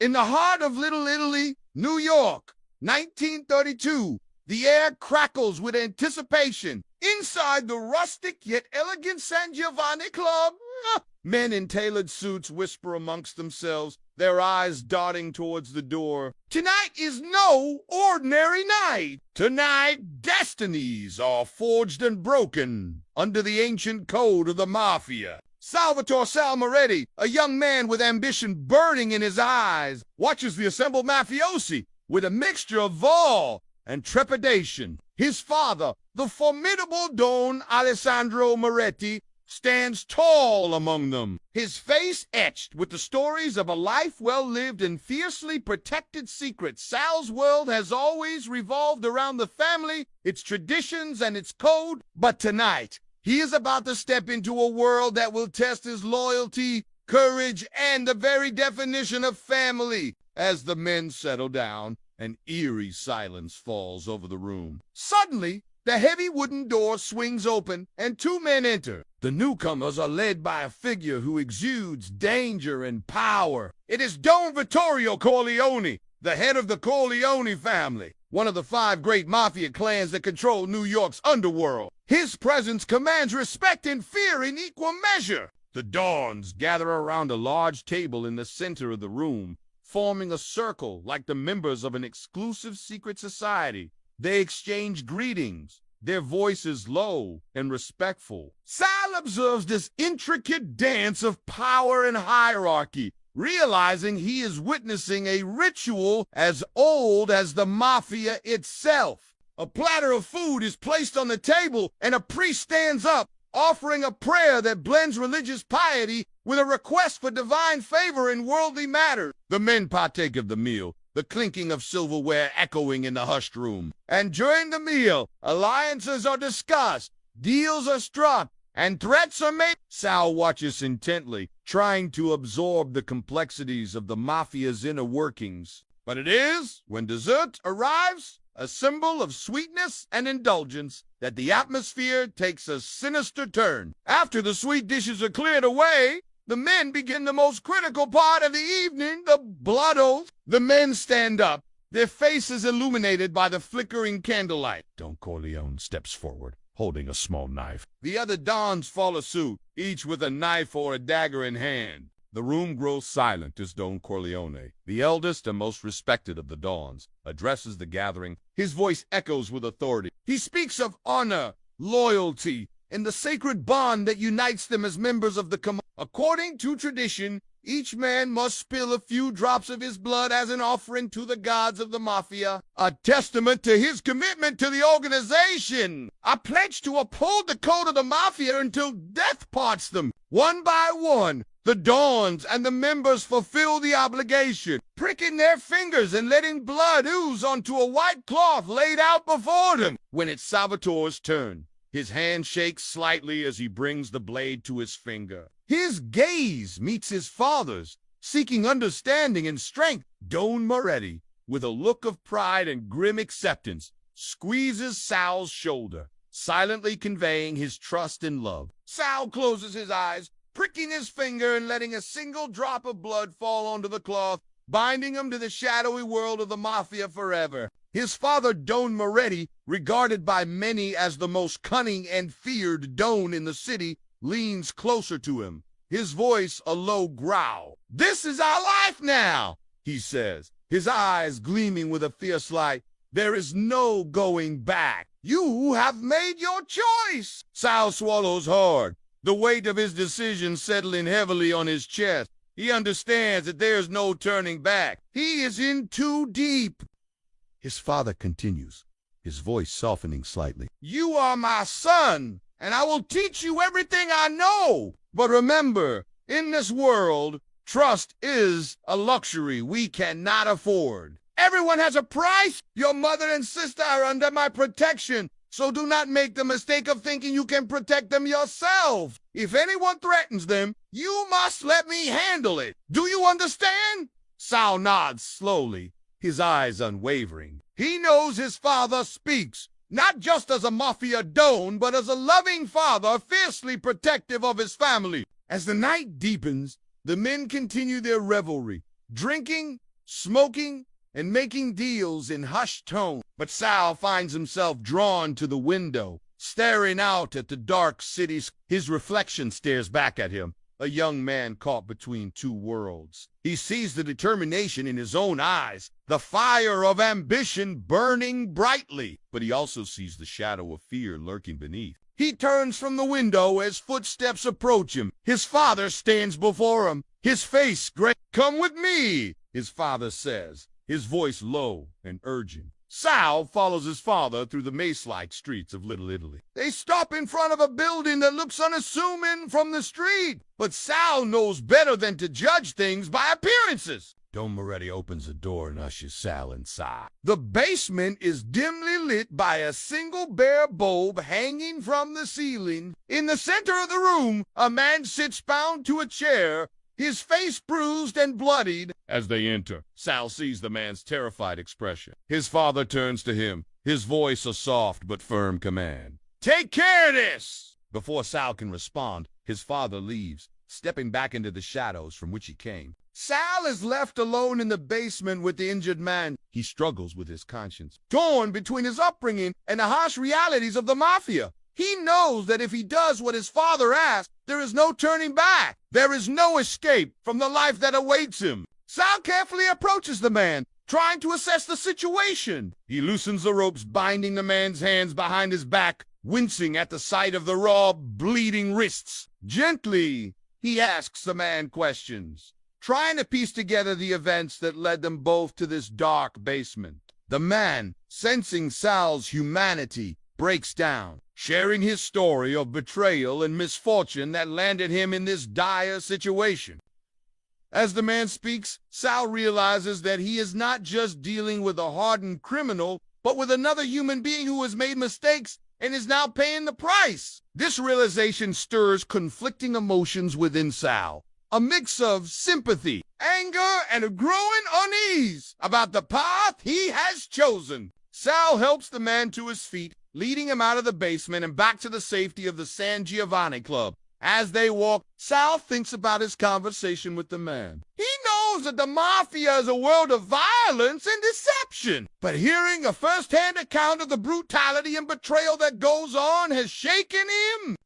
In the heart of Little Italy, New York, 1932, the air crackles with anticipation. Inside the rustic yet elegant San Giovanni Club, men in tailored suits whisper amongst themselves, their eyes darting towards the door. Tonight is no ordinary night. Tonight, destinies are forged and broken under the ancient code of the Mafia. Salvatore Sal Moretti, a young man with ambition burning in his eyes, watches the assembled mafiosi with a mixture of awe and trepidation. His father, the formidable Don Alessandro Moretti, stands tall among them, his face etched with the stories of a life well lived and fiercely protected secrets. Sal's world has always revolved around the family, its traditions, and its code, but tonight, he is about to step into a world that will test his loyalty, courage, and the very definition of family. As the men settle down, an eerie silence falls over the room. Suddenly, the heavy wooden door swings open, and two men enter. The newcomers are led by a figure who exudes danger and power. It is Don Vittorio Corleone, the head of the Corleone family, one of the 5 great mafia clans that control New York's underworld. His presence commands respect and fear in equal measure. The Dons gather around a large table in the center of the room, forming a circle like the members of an exclusive secret society. They exchange greetings, their voices low and respectful. Sal observes this intricate dance of power and hierarchy, realizing he is witnessing a ritual as old as the Mafia itself. A platter of food is placed on the table, and a priest stands up, offering a prayer that blends religious piety with a request for divine favor in worldly matters. The men partake of the meal, the clinking of silverware echoing in the hushed room. And during the meal, alliances are discussed, deals are struck, and threats are made. Sal watches intently, trying to absorb the complexities of the Mafia's inner workings. But it is, when dessert arrives, a symbol of sweetness and indulgence, that the atmosphere takes a sinister turn. After the sweet dishes are cleared away, the men begin the most critical part of the evening, the blood oath. The men stand up, their faces illuminated by the flickering candlelight. Don Corleone steps forward, holding a small knife. The other Dons follow suit, each with a knife or a dagger in hand. The room grows silent as Don Corleone, the eldest and most respected of the Dons, addresses the gathering. His voice echoes with authority. He speaks of honor, loyalty, and the sacred bond that unites them as members of the command. According to tradition, each man must spill a few drops of his blood as an offering to the gods of the Mafia, a testament to his commitment to the organization. I pledge to uphold the code of the Mafia until death parts them. One by one, the Dons and the members fulfill the obligation, pricking their fingers and letting blood ooze onto a white cloth laid out before them. When it's Salvatore's turn, his hand shakes slightly as he brings the blade to his finger. His gaze meets his father's, seeking understanding and strength. Don Moretti, with a look of pride and grim acceptance, squeezes Sal's shoulder, silently conveying his trust and love. Sal closes his eyes, pricking his finger and letting a single drop of blood fall onto the cloth, binding him to the shadowy world of the Mafia forever. His father, Don Moretti, regarded by many as the most cunning and feared Don in the city, leans closer to him, his voice a low growl. "This is our life now," he says, his eyes gleaming with a fierce light. "There is no going back. You have made your choice." Sal swallows hard, the weight of his decision settling heavily on his chest. He understands that there's no turning back. He is in too deep. His father continues, his voice softening slightly. "You are my son, and I will teach you everything I know. But remember, in this world, trust is a luxury we cannot afford. Everyone has a price. Your mother and sister are under my protection, so do not make the mistake of thinking you can protect them yourself. If anyone threatens them, you must let me handle it. Do you understand?" Sal nods slowly, his eyes unwavering. He knows his father speaks, not just as a Mafia Don, but as a loving father fiercely protective of his family. As the night deepens, the men continue their revelry, drinking, smoking and making deals in hushed tone. But Sal finds himself drawn to the window, staring out at the dark cities. His reflection stares back at him, a young man caught between two worlds. He sees the determination in his own eyes, the fire of ambition burning brightly, but he also sees the shadow of fear lurking beneath. He turns from the window as footsteps approach him. His father stands before him, his face gray. "Come with me," his father says, his voice low and urgent. Sal follows his father through the maze-like streets of Little Italy. They stop in front of a building that looks unassuming from the street, but Sal knows better than to judge things by appearances. Don Moretti opens the door and ushers Sal inside. The basement is dimly lit by a single bare bulb hanging from the ceiling. In the center of the room, a man sits bound to a chair, his face bruised and bloodied. As they enter, Sal sees the man's terrified expression. His father turns to him, his voice a soft but firm command. "Take care of this!" Before Sal can respond, his father leaves, stepping back into the shadows from which he came. Sal is left alone in the basement with the injured man. He struggles with his conscience, torn between his upbringing and the harsh realities of the Mafia. He knows that if he does what his father asked, there is no turning back. There is no escape from the life that awaits him. Sal carefully approaches the man, trying to assess the situation. He loosens the ropes binding the man's hands behind his back, wincing at the sight of the raw, bleeding wrists. Gently, he asks the man questions, trying to piece together the events that led them both to this dark basement. The man, sensing Sal's humanity, breaks down, sharing his story of betrayal and misfortune that landed him in this dire situation. As the man speaks, Sal realizes that he is not just dealing with a hardened criminal, but with another human being who has made mistakes and is now paying the price. This realization stirs conflicting emotions within Sal, a mix of sympathy, anger, and a growing unease about the path he has chosen. Sal helps the man to his feet, leading him out of the basement and back to the safety of the San Giovanni Club. As they walk, Sal thinks about his conversation with the man. He knows that the Mafia is a world of violence and deception, but hearing a first-hand account of the brutality and betrayal that goes on has shaken him.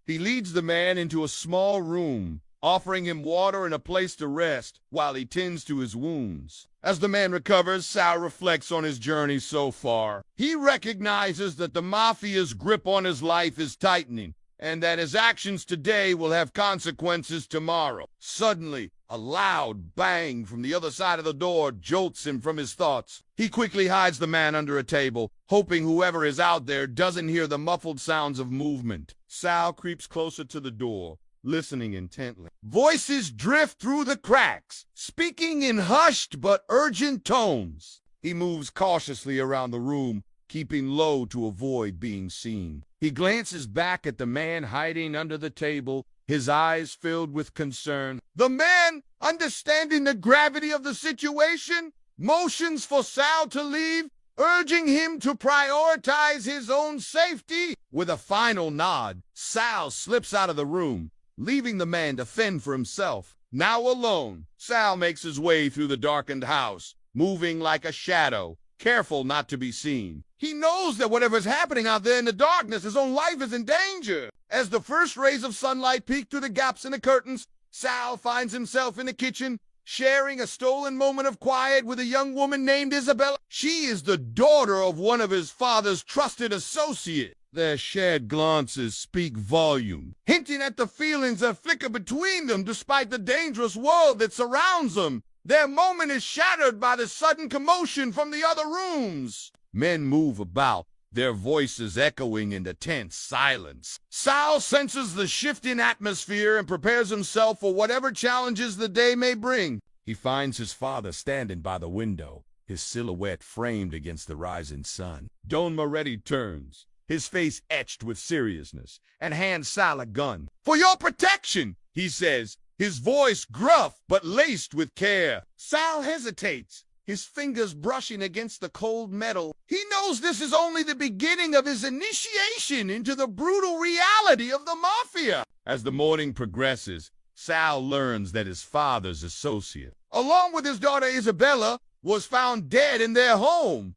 He leads the man into a small room, offering him water and a place to rest while he tends to his wounds. As the man recovers, Sal reflects on his journey so far. He recognizes that the Mafia's grip on his life is tightening, and that his actions today will have consequences tomorrow. Suddenly, a loud bang from the other side of the door jolts him from his thoughts. He quickly hides the man under a table, hoping whoever is out there doesn't hear the muffled sounds of movement. Sal creeps closer to the door, listening intently. Voices drift through the cracks, speaking in hushed but urgent tones. He moves cautiously around the room, keeping low to avoid being seen. He glances back at the man hiding under the table, his eyes filled with concern. The man, understanding the gravity of the situation, motions for Sal to leave, urging him to prioritize his own safety. With a final nod, Sal slips out of the room, leaving the man to fend for himself. Now alone, Sal makes his way through the darkened house, moving like a shadow, careful not to be seen. He knows that whatever's happening out there in the darkness, his own life is in danger. As the first rays of sunlight peek through the gaps in the curtains, Sal finds himself in the kitchen, sharing a stolen moment of quiet with a young woman named Isabella. She is the daughter of one of his father's trusted associates. Their shared glances speak volume, hinting at the feelings that flicker between them despite the dangerous world that surrounds them. Their moment is shattered by the sudden commotion from the other rooms. Men move about, their voices echoing in the tense silence. Sal senses the shift in atmosphere and prepares himself for whatever challenges the day may bring. He finds his father standing by the window, his silhouette framed against the rising sun. Don Moretti turns, his face etched with seriousness, and hands Sal a gun. "For your protection," he says, his voice gruff but laced with care. Sal hesitates, his fingers brushing against the cold metal. He knows this is only the beginning of his initiation into the brutal reality of the Mafia. As the morning progresses, Sal learns that his father's associate, along with his daughter Isabella, was found dead in their home.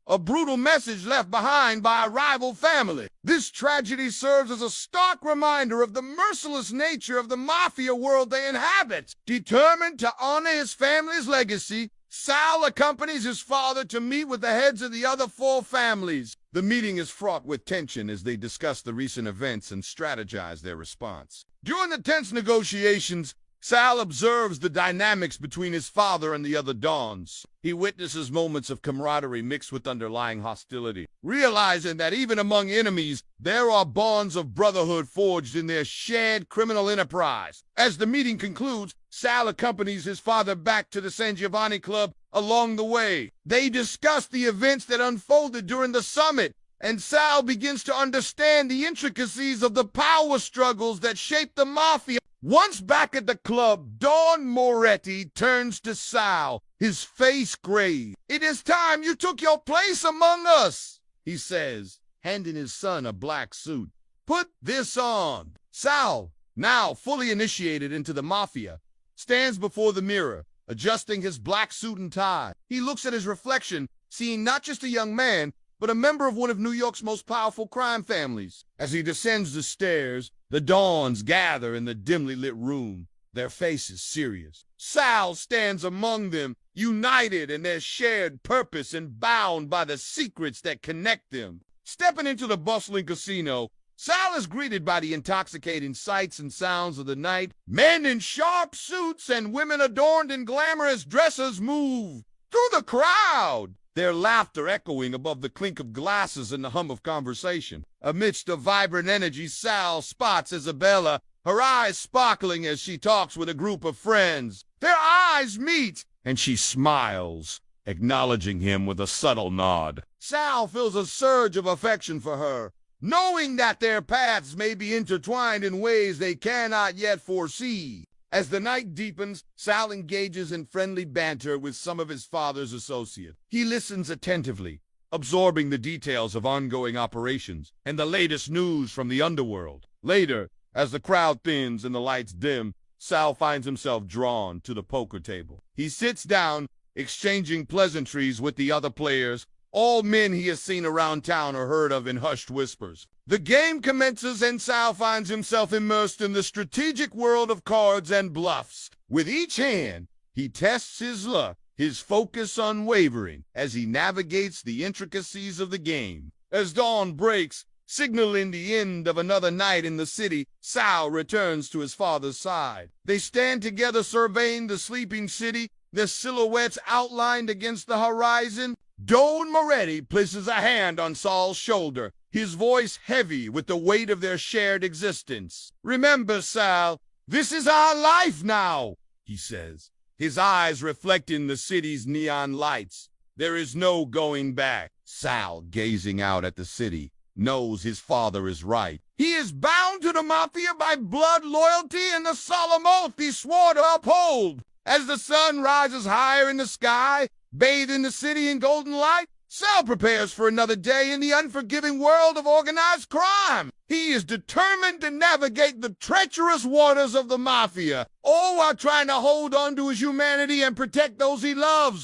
A brutal message left behind by a rival family. This tragedy serves as a stark reminder of the merciless nature of the mafia world they inhabit. Determined to honor his family's legacy, Sal accompanies his father to meet with the heads of the other 4 families. The meeting is fraught with tension as they discuss the recent events and strategize their response. During the tense negotiations, Sal observes the dynamics between his father and the other Dons. He witnesses moments of camaraderie mixed with underlying hostility, realizing that even among enemies, there are bonds of brotherhood forged in their shared criminal enterprise. As the meeting concludes, Sal accompanies his father back to the San Giovanni Club. Along the way, they discuss the events that unfolded during the summit, and Sal begins to understand the intricacies of the power struggles that shaped the mafia. Once back at the club, Don Moretti turns to Sal, his face grave. "It is time you took your place among us," he says, handing his son a black suit. "Put this on." Sal, now fully initiated into the mafia, stands before the mirror, adjusting his black suit and tie. He looks at his reflection, seeing not just a young man, but a member of one of New York's most powerful crime families. As he descends the stairs, the Dons gather in the dimly lit room, their faces serious. Sal stands among them, united in their shared purpose and bound by the secrets that connect them. Stepping into the bustling casino, Sal is greeted by the intoxicating sights and sounds of the night. Men in sharp suits and women adorned in glamorous dresses move through the crowd, their laughter echoing above the clink of glasses and the hum of conversation. Amidst the vibrant energy, Sal spots Isabella, her eyes sparkling as she talks with a group of friends. Their eyes meet, and she smiles, acknowledging him with a subtle nod. Sal feels a surge of affection for her, knowing that their paths may be intertwined in ways they cannot yet foresee. As the night deepens, Sal engages in friendly banter with some of his father's associates. He listens attentively, absorbing the details of ongoing operations and the latest news from the Underworld. Later, as the crowd thins and the lights dim, Sal finds himself drawn to the poker table. He sits down, exchanging pleasantries with the other players, all men he has seen around town or heard of in hushed whispers. The game commences and Sal finds himself immersed in the strategic world of cards and bluffs. With each hand, he tests his luck, his focus unwavering as he navigates the intricacies of the game. As dawn breaks, signaling the end of another night in the city, Sal returns to his father's side. They stand together surveying the sleeping city, their silhouettes outlined against the horizon. Don Moretti places a hand on Sal's shoulder, his voice heavy with the weight of their shared existence. "Remember, Sal, this is our life now," he says, his eyes reflecting the city's neon lights. There is no going back. Sal, gazing out at the city, knows his father is right. He is bound to the mafia by blood, loyalty, and the solemn oath he swore to uphold. As the sun rises higher in the sky, bathing the city in golden light, Sal prepares for another day in the unforgiving world of organized crime. He is determined to navigate the treacherous waters of the mafia, all while trying to hold on to his humanity and protect those he loves.